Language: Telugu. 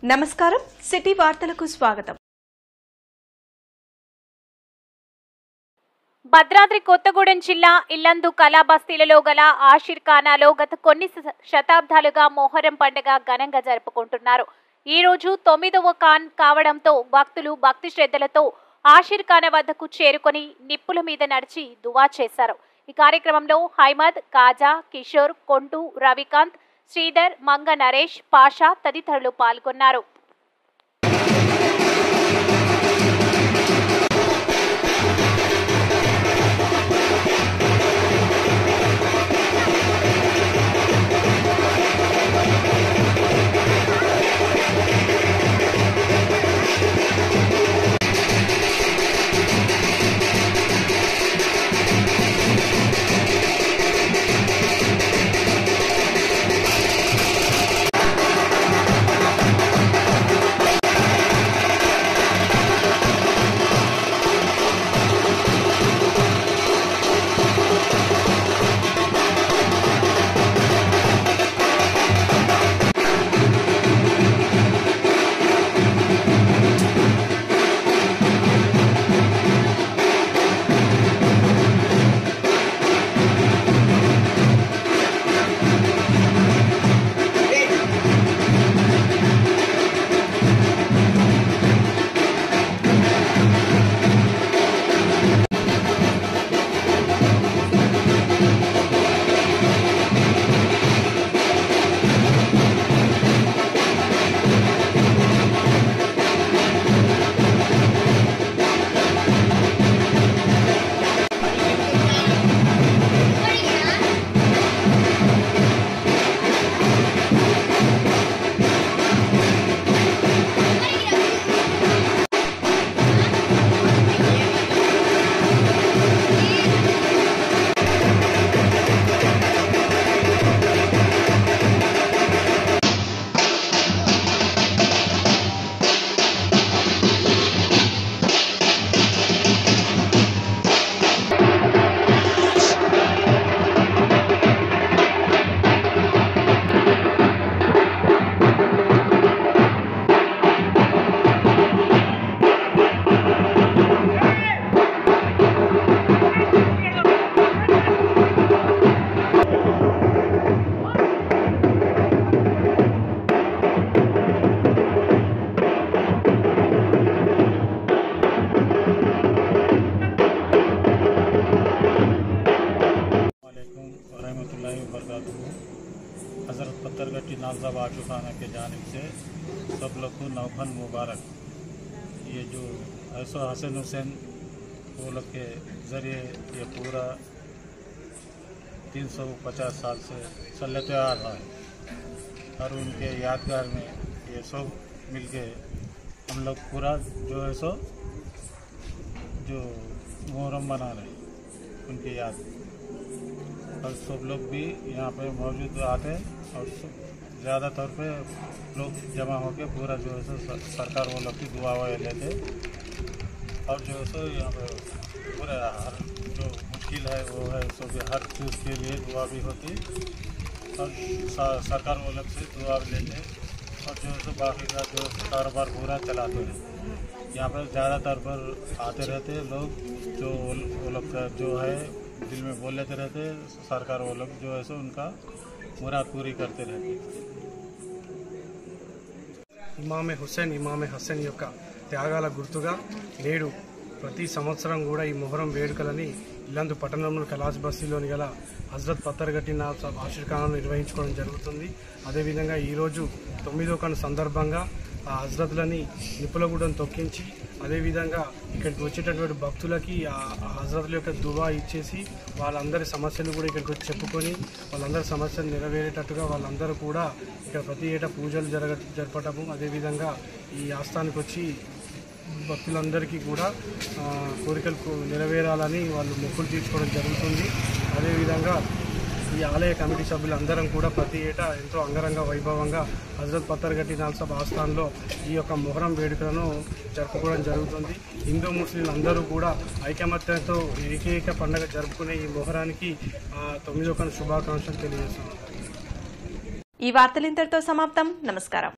నమస్కారం సిటీ వార్తలకు స్వాగతం. భద్రాద్రి కొత్తగూడెం జిల్లా ఇల్లందు కళాబస్తీలలో గల ఆషిర్ఖానాలో గత కొన్ని శతాబ్దాలుగా మొహరం పండుగ ఘనంగా జరుపుకుంటున్నారు. ఈ రోజు 9వ ఖాన్ కావడంతో భక్తులు భక్తి శ్రద్ధలతో ఆషిర్ఖానా వద్దకు చేరుకొని నిప్పుల మీద నడిచి దువా చేశారు. ఈ కార్యక్రమంలో హైమద్, కాజా, కిషోర్, కొంటూ, రవికాంత్, శ్రీధర్, మంగ నరేష్, పాషా తదితరులు పాల్గొన్నారు. हज़रत पत्थरगट्टी नालसाब आशुखाना के जानिब से सब लोग को नौखन मुबारक। ये जो ऐसो हसन हुसैन वो लोग के ज़रिए ये पूरा 350 साल से चलते आ रहा है और उनके यादगार में ये सब मिलके हम लोग पूरा जो है सो जो मुहर्रम मना रहे उनकी याद और सब लोग भी यहाँ पे मौजूद आते हैं और ज़्यादातर पे लोग जमा होकर पूरा जो है सो सरकार वो लोग की दुआ लेते और जो है सो यहाँ पे पूरे हर जो मुश्किल है वो है सो भी हर चीज़ के लिए दुआ भी होती और सरकार वो लोग से दुआ भी लेते और जो है सो बाकी का जो कारोबार पूरा चलाते हैं। यहाँ पर ज़्यादातर पर आते रहते लोग जो वो लोग का जो है दिल में बोल लेते रहते सरकार वो लोग जो है सो उनका मुराद पूरी करते रहते। ఇమామే హసన్ యొక్క త్యాగాల గుర్తుగా నేడు ప్రతి సంవత్సరం కూడా ఈ మొహరం వేడుకలని ఇల్లందు పట్టణంలో కలాస్ బస్తీలోని గల హజరత్ పత్తర్గట్టి నాల్సాబ్ ఆషిర్ఖానాను నిర్వహించుకోవడం జరుగుతుంది. అదేవిధంగా ఈరోజు 9వ ఖాన్ సందర్భంగా ఆ హజరత్లని నిప్పులగూడెం తొక్కించి అదేవిధంగా ఇక్కడికి వచ్చేటటువంటి భక్తులకి ఆ హజరత్ల యొక్క దువా ఇచ్చేసి వాళ్ళందరి సమస్యలు కూడా ఇక్కడికి వచ్చి చెప్పుకొని వాళ్ళందరి సమస్యలు నెరవేరేటట్టుగా వాళ్ళందరూ కూడా ఇక్కడ ప్రతి ఏటా పూజలు జరపటము అదేవిధంగా ఈ ఆస్థానికి వచ్చి భక్తులందరికీ కూడా కోరికలు నెరవేరాలని వాళ్ళు మొక్కులు తీర్చుకోవడం జరుగుతుంది. అదేవిధంగా ఈ ఆలయ కమిటీ సభ్యులందరం కూడా ప్రతి ఏటా ఎంతో అంగరంగ వైభవంగా హజరత్ పత్తర్గట్టి నాల్సాబ్ ఆస్థాన్లో ఈ యొక్క మొహరం వేడుకలను జరుపుకోవడం జరుగుతుంది. హిందూ ముస్లింలు అందరూ కూడా ఐకమత్యంతో ఏకైక పండుగ జరుపుకునే ఈ మొహరానికి 9వ ఖాన్ శుభాకాంక్షలు తెలియజేస్తున్నాం. ఈ వార్తలు ఇంతటితో సమాప్తం. నమస్కారం.